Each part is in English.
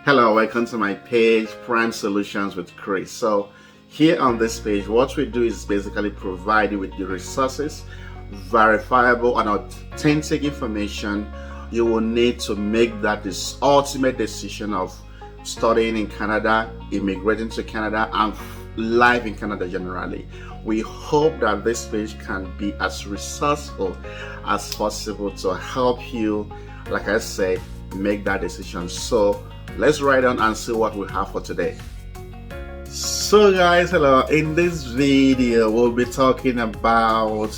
Hello, welcome to my page, Prime Solutions with Chris. So here on this page, what we do is basically provide you with the resources, verifiable and authentic information you will need to make that this ultimate decision of studying in Canada, immigrating to Canada, and life in Canada generally. We hope that this page can be as resourceful as possible to help you, like I say, make that decision. So let's write on and see what we have for today. So guys, hello. In this video we'll be talking about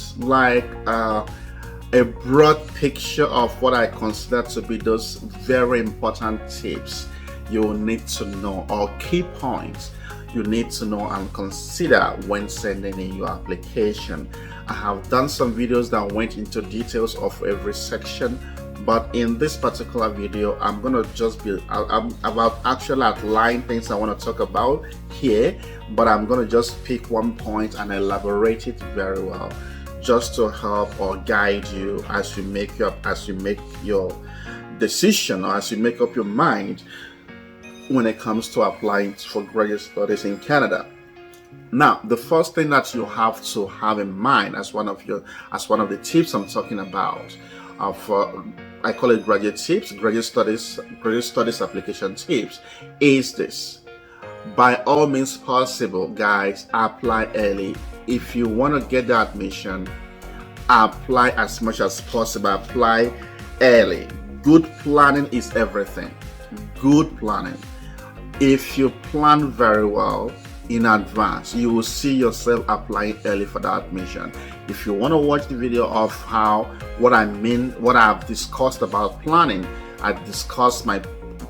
a broad picture of what I consider to be those very important tips you need to know, or key points you need to know and consider when sending in your application. I have done some videos that went into details of every section, but in this particular video I'm gonna just be about actually outline things I want to talk about here, but I'm gonna just pick one point and elaborate it very well, just to help or guide you as you make your decision, or as you make up your mind when it comes to applying for graduate studies in Canada. Now, the first thing that you have to have in mind as one of the tips I'm talking about, I call it graduate tips, graduate studies application tips, is this: by all means possible, guys, apply early. If you want to get the admission, apply as much as possible. Apply early. Good planning is everything. Good planning. If you plan very well in advance, you will see yourself applying early for that admission. If you want to watch the video of what I've discussed about planning, I discussed my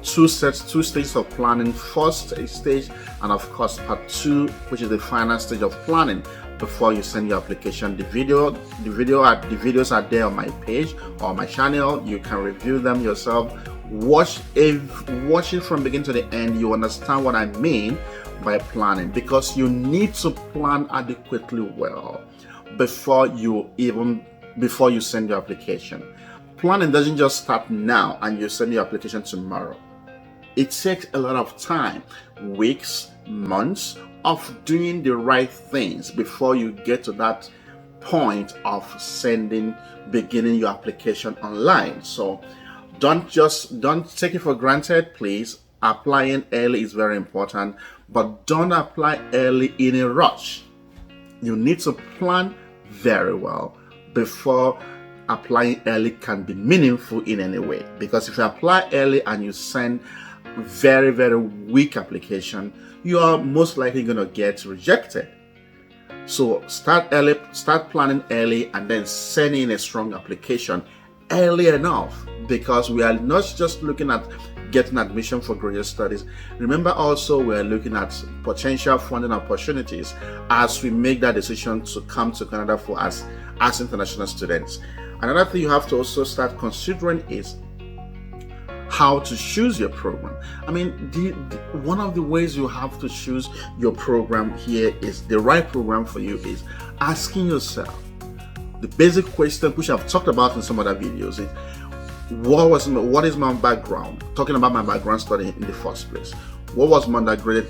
two stages of planning: first stage and of course part 2, which is the final stage of planning before you send your application. The videos are there on my page or my channel. You can review them yourself. Watch it from beginning to the end. You understand what I mean by planning, because you need to plan adequately well before you send your application. Planning doesn't just start now and you send your application tomorrow. It takes a lot of time, weeks, months of doing the right things before you get to that point of beginning your application online. So don't take it for granted, please. Applying early is very important, but don't apply early in a rush. You need to plan very well before applying early can be meaningful in any way. Because if you apply early and you send very, very weak application, you are most likely going to get rejected. So start early, start planning early, and then send in a strong application early enough, because we are not just looking at getting admission for graduate studies. Remember, also we are looking at potential funding opportunities as we make that decision to come to Canada as international students. Another thing you have to also start considering is how to choose your program. I mean, one of the ways you have to choose your program here is the right program for you is asking yourself the basic question, which I've talked about in some other videos, is what is my background? Talking about my background study in the first place. What was my undergraduate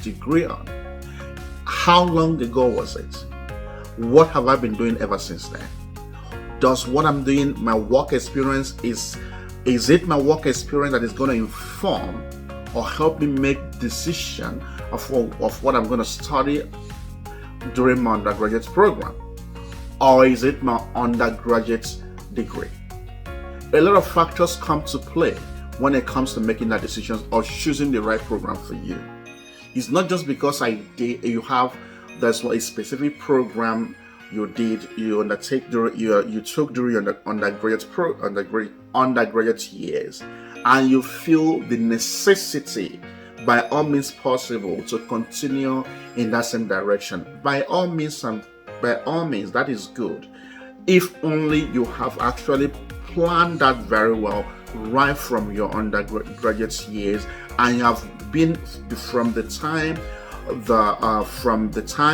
degree on? How long ago was it? What have I been doing ever since then? Does what I'm doing, my work experience, is it my work experience that is going to inform or help me make decision of what I'm going to study during my undergraduate program? Or is it my undergraduate degree? A lot of factors come to play when it comes to making that decision or choosing the right program for you. It's not just because there's a specific program you took during your undergraduate years, and you feel the necessity, by all means possible, to continue in that same direction. By all means, that is good, if only you have actually planned that very well right from your undergraduate years, and you have been from the time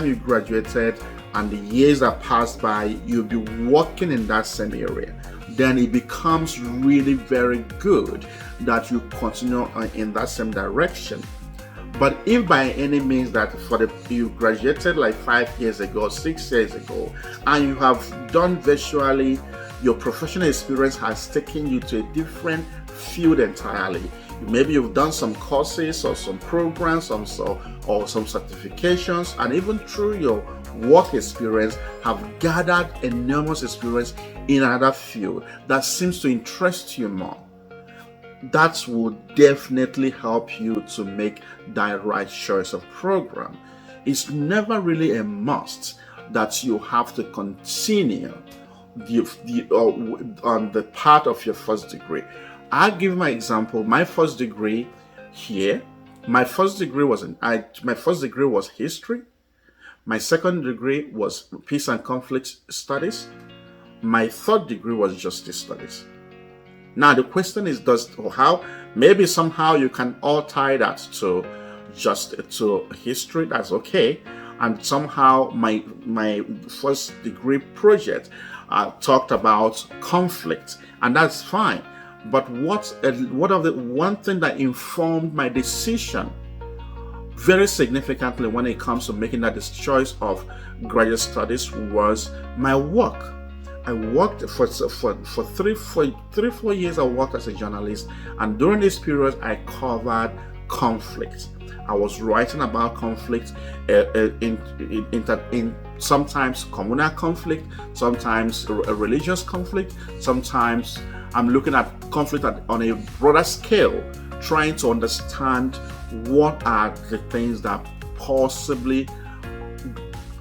you graduated and the years that passed by, you'll be working in that same area. then it becomes really very good that you continue in that same direction. But if by any means that you graduated like 5 years ago, 6 years ago, and you have done virtually, your professional experience has taken you to a different field entirely. Maybe you've done some courses or some programs, or some certifications, and even through your work experience have gathered enormous experience in another field that seems to interest you more. That will definitely help you to make that right choice of program. It's never really a must that you have to continue on the part of your first degree. I'll give my example. My first degree here, my first degree was history. My second degree was peace and conflict studies. My third degree was justice studies. Now the question is, maybe somehow you can all tie that to history. That's okay. And somehow my first degree project talked about conflict, and that's fine. But one thing that informed my decision very significantly when it comes to making that choice of graduate studies was my work. I worked for 3-4 years. I worked as a journalist, and during this period, I covered conflict. I was writing about conflict in sometimes communal conflict, sometimes a religious conflict, sometimes I'm looking at conflict on a broader scale, trying to understand what are the things that possibly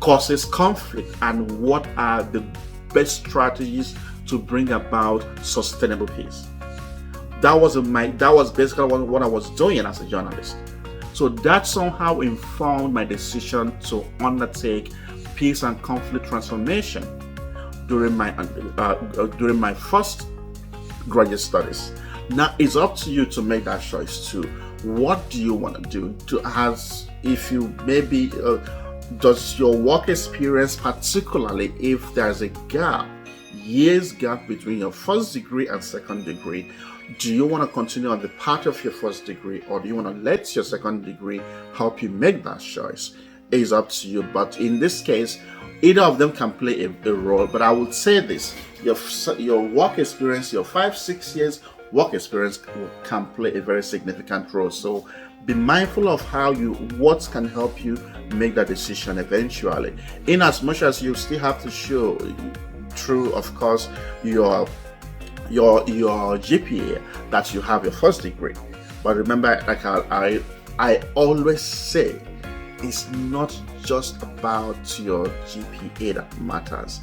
causes conflict and what are the best strategies to bring about sustainable peace. That was basically what I was doing as a journalist. So that somehow informed my decision to undertake peace and conflict transformation during my first graduate studies. Now it's up to you to make that choice too. What do you want to do? Does your work experience, particularly if there's a years gap between your first degree and second degree, do you want to continue on the path of your first degree, or do you want to let your second degree help you make that choice? It's up to you. But in this case, either of them can play a role. But I would say this: your work experience, your 5-6 years work experience can play a very significant role. So be mindful of what can help you make that decision eventually. In as much as you still have to show through, of course, your GPA that you have your first degree. But remember, like I always say, it's not just about your GPA that matters.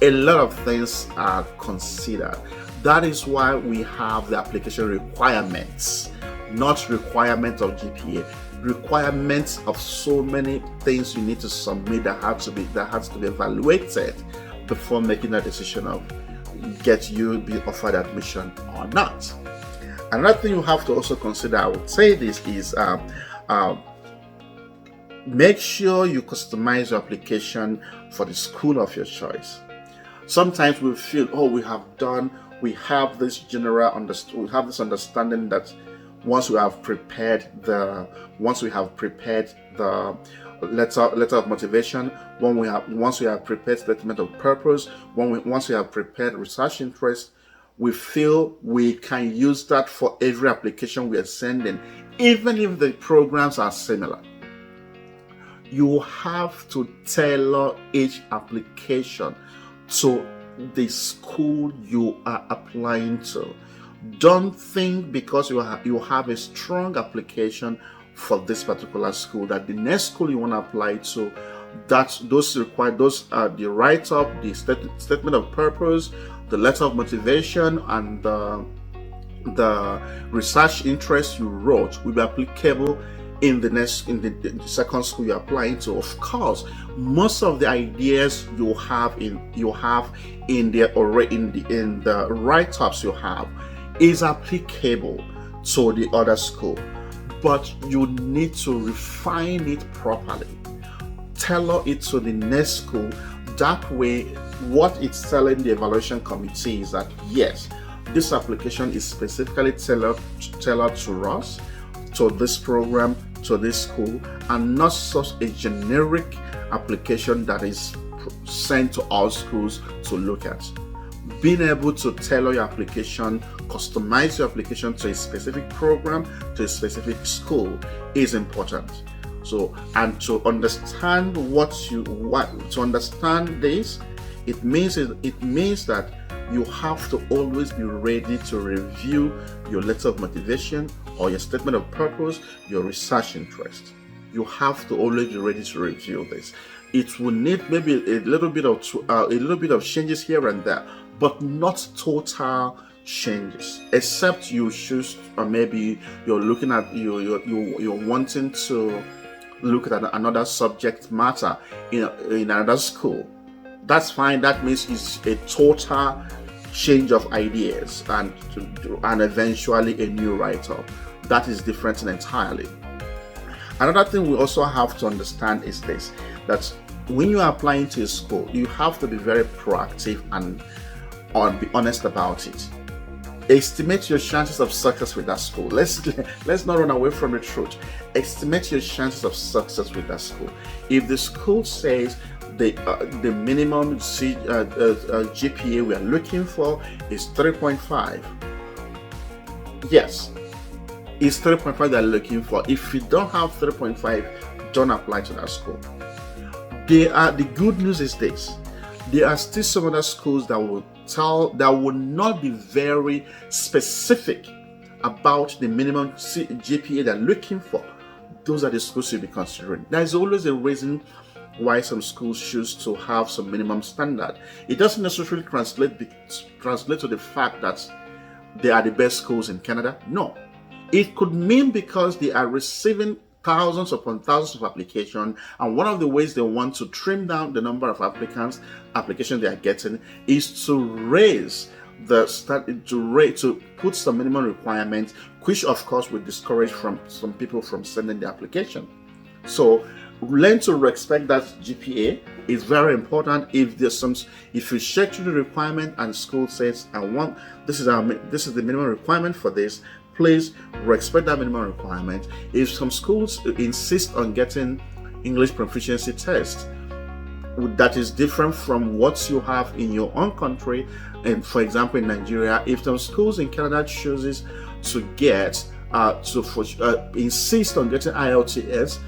A lot of things are considered. That is why we have the application requirements, not requirements of GPA, requirements of so many things you need to submit that has to be evaluated before making a decision of be offered admission or not. Another thing you have to also consider, I would say this, is make sure you customize your application for the school of your choice. Sometimes we feel, we have this understanding that once we have prepared the letter of motivation, once we have prepared statement of purpose, once we have prepared research interest, we feel we can use that for every application we are sending, even if the programs are similar. You have to tailor each application to the school you are applying to. Don't think because you have a strong application for this particular school that the next school you want to apply to, those are the write-up, the statement of purpose, the letter of motivation, and the research interest you wrote will be applicable in the second school you're applying to. Of course, most of the ideas you have in the write-ups you have is applicable to the other school, but you need to refine it properly, tailor it to the next school. That way what it's telling the evaluation committee is that yes, this application is specifically tailored to us, to this program, to this school, and not such a generic application that is sent to all schools to look at. Being able to tailor your application, customize your application to a specific program, to a specific school is important. So, and to understand to understand this, it means that you have to always be ready to review your letter of motivation or your statement of purpose, your research interest. You have to always be ready to review this. It will need maybe a little bit of changes here and there, but not total changes, except you choose, or maybe you're looking at you're wanting to look at another subject matter in another school. That's fine. That means it's a total change of ideas and eventually a new write-up. That is different entirely. Another thing we also have to understand is this, that when you are applying to a school, you have to be very proactive and be honest about it. Estimate your chances of success with that school. Let's not run away from the truth. Estimate your chances of success with that school. If the school says the minimum GPA we are looking for is 3.5, yes, it's 3.5 they're looking for. If you don't have 3.5, don't apply to that school. The good news is this: there are still some other schools that will not be very specific about the minimum GPA they're looking for. Those are the schools you'll be considering. There is always a reason why some schools choose to have some minimum standard. It doesn't necessarily translate to the fact that they are the best schools in Canada. No. It could mean because they are receiving thousands upon thousands of applications, and one of the ways they want to trim down the number of applications they are getting is to raise to put some minimum requirements, which of course will discourage some people from sending the application. So learn to respect that GPA. Is very important. If you check through the requirement and school says this is the minimum requirement for this, please respect that minimum requirement. If some schools insist on getting English proficiency test that is different from what you have in your own country, and for example in Nigeria, if some schools in Canada chooses to insist on getting IELTS,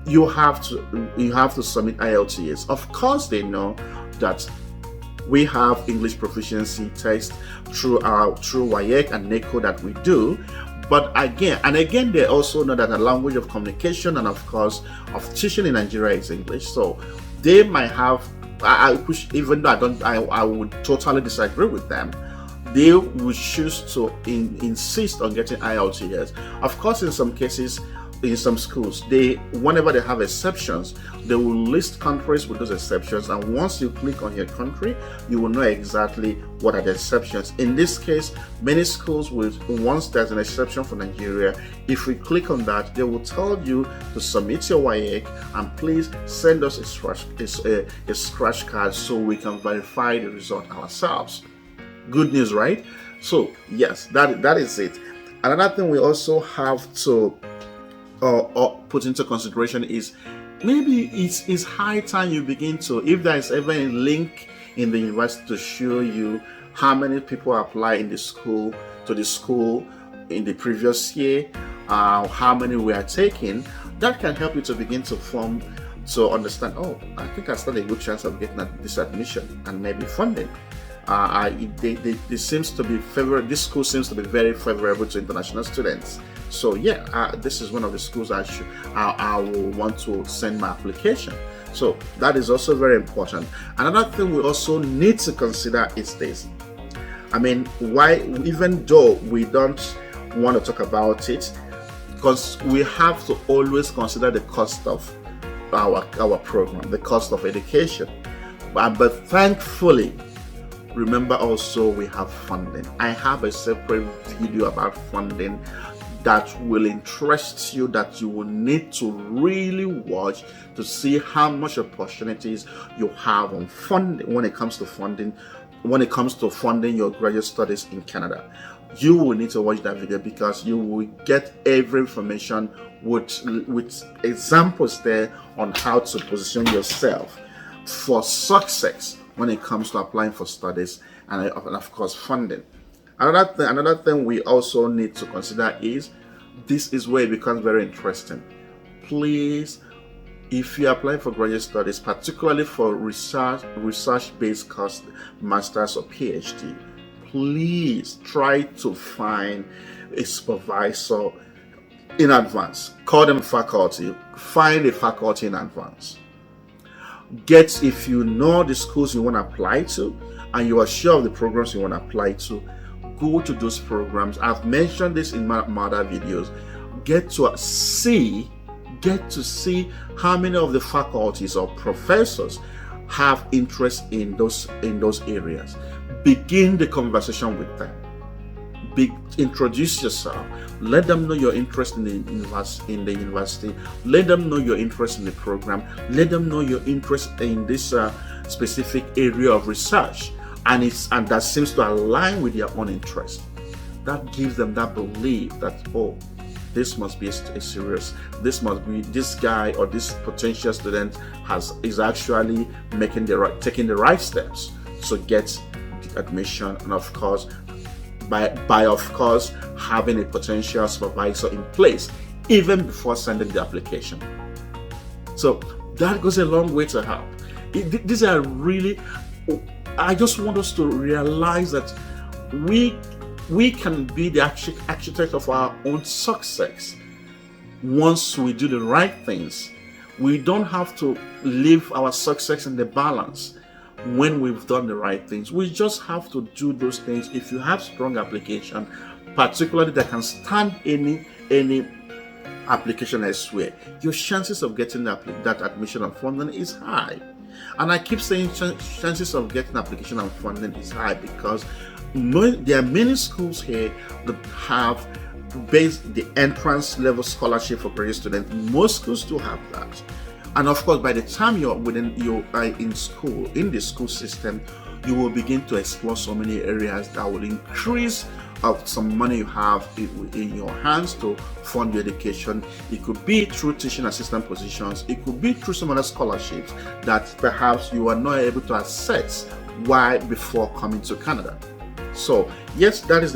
you have to submit IELTS. Of course, they know that we have English proficiency test through WAEC and NACO that we do, but again they also know that the language of communication and of course of teaching in Nigeria is English. So they might have, even though I would totally disagree with them, they would choose to insist on getting IELTS. Of course, in some cases, in some schools, whenever they have exceptions, they will list countries with those exceptions, and once you click on your country, you will know exactly what are the exceptions. In this case, many schools will, once there's an exception for Nigeria, if we click on that, they will tell you to submit your WAEC and please send us a scratch card so we can verify the result ourselves. Good news, right? So yes, that is it. Another thing we also have to put into consideration is maybe it's high time you begin to, if there is ever a link in the university to show you how many people apply to the school in the previous year, how many we are taking, that can help you to begin to understand, I think I stand a good chance of getting this admission and maybe funding. This school seems to be very favorable to international students. So yeah, this is one of the schools I will want to send my application. So that is also very important. Another thing we also need to consider is this. I mean, why, even though we don't want to talk about it, because we have to always consider the cost of our program, the cost of education. But thankfully, remember also we have funding. I have a separate video about funding that will interest you, that you will need to really watch to see how much opportunities you have on funding when it comes to funding your graduate studies in Canada. You will need to watch that video because you will get every information with examples there on how to position yourself for success when it comes to applying for studies and of course funding. Another thing we also need to consider is, this is where it becomes very interesting. Please, if you apply for graduate studies, particularly for research-based course, master's or PhD, please try to find a supervisor in advance. Call them faculty. Find a faculty in advance. If you know the schools you want to apply to and you are sure of the programs you want to apply to, go to those programs. I've mentioned this in my other videos. Get to see how many of the faculties or professors have interest in those areas. Begin the conversation with them. Introduce yourself. Let them know your interest in the university. Let them know your interest in the program. Let them know your interest in this specific area of research, and that seems to align with their own interest. That gives them that belief that, oh, this must be this guy or this potential student is actually taking the right steps to get the admission, and of course by having a potential supervisor in place even before sending the application. So that goes a long way to help. These are really, I just want us to realize that we can be the architect of our own success once we do the right things. We don't have to leave our success in the balance when we've done the right things. We just have to do those things. If you have strong application, particularly that can stand any application elsewhere, your chances of getting that admission and funding is high. And I keep saying chances of getting application and funding is high because there are many schools here that have based the entrance level scholarship for graduate students. Most schools do have that. And of course, by the time you are in school, in the school system, you will begin to explore so many areas that will increase of some money you have in your hands to fund your education. It could be through teaching assistant positions. It could be through some other scholarships that perhaps you are not able to access before coming to Canada. So yes, that is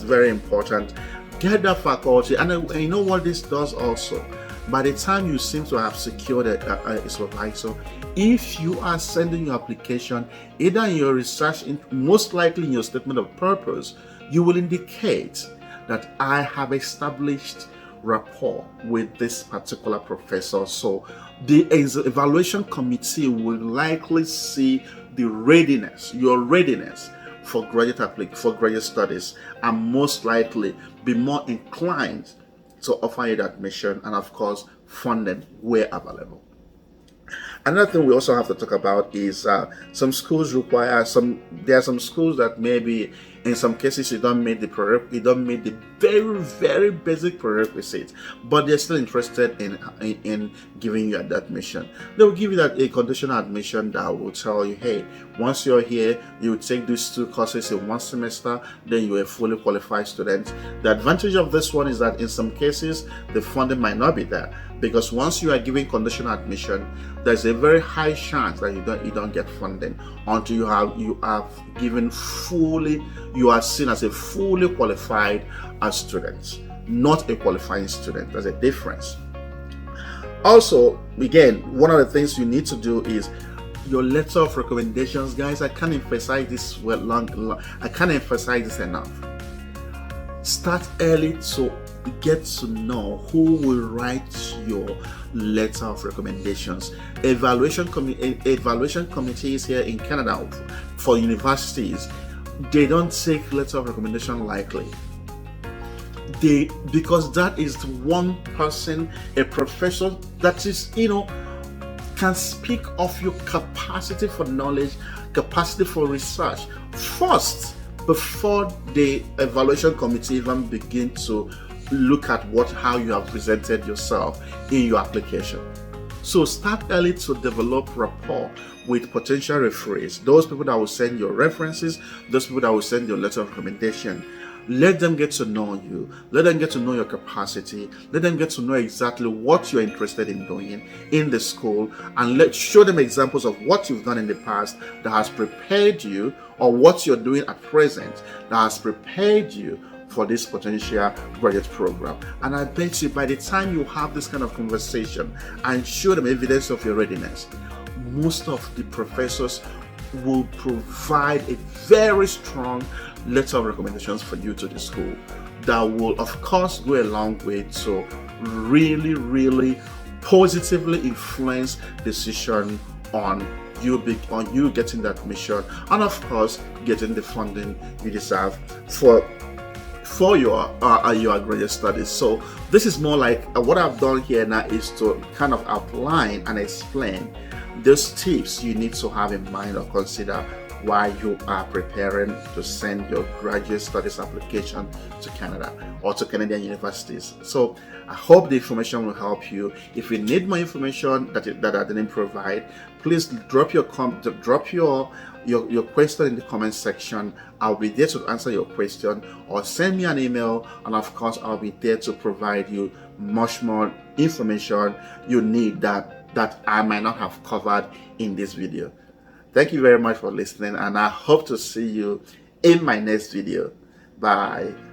very important. Get that faculty, and you know what this does also. By the time you seem to have secured a supervisor, if you are sending your application, either in your research, most likely in your statement of purpose, you will indicate that I have established rapport with this particular professor. So the evaluation committee will likely see your readiness for graduate studies, and most likely be more inclined to offer you the admission and of course funding where available. Another thing we also have to talk about is some schools require there are some schools that maybe in some cases you don't meet the very, very basic prerequisites, but they're still interested in giving you that admission. They will give you a conditional admission that will tell you, hey, once you're here, you will take these 2 courses in 1 semester, then you're a fully qualified student. The advantage of this one is that in some cases the funding might not be there, because once you are giving conditional admission, there's a very high chance that you don't get funding until you are seen as a fully qualified student, not a qualifying student. There's a difference. Also, again, one of the things you need to do is your letter of recommendations. Guys, I can't emphasize this I can't emphasize this enough. Start early to get to know who will write your letter of recommendations. Evaluation committees here in Canada for universities, they don't take letter of recommendation lightly. Because that is one person, a professor that is, can speak of your capacity for knowledge, capacity for research first, before the evaluation committee even begin to look at how you have presented yourself in your application. So start early to develop rapport with potential referees, those people that will send your references, those people that will send your letter of recommendation. Let them get to know you. Let them get to know your capacity. Let them get to know exactly what you're interested in doing in the school, and show them examples of what you've done in the past that has prepared you, or what you're doing at present that has prepared you for this potential graduate program. And I bet you by the time you have this kind of conversation and show them evidence of your readiness, most of the professors will provide a very strong letter of recommendations for you to the school that will, of course, go a long way to really positively influence decision on you getting that admission, and of course getting the funding you deserve for your graduate studies. So this is more like what I've done here now is to kind of outline and explain those tips you need to have in mind or consider while you are preparing to send your graduate studies application to Canada or to Canadian universities. So I hope the information will help you. If you need more information that I didn't provide, please drop your question in the comment section. I'll be there to answer your question, or send me an email, and of course I'll be there to provide you much more information you need that I might not have covered in this video. Thank you very much for listening, and I hope to see you in my next video. Bye.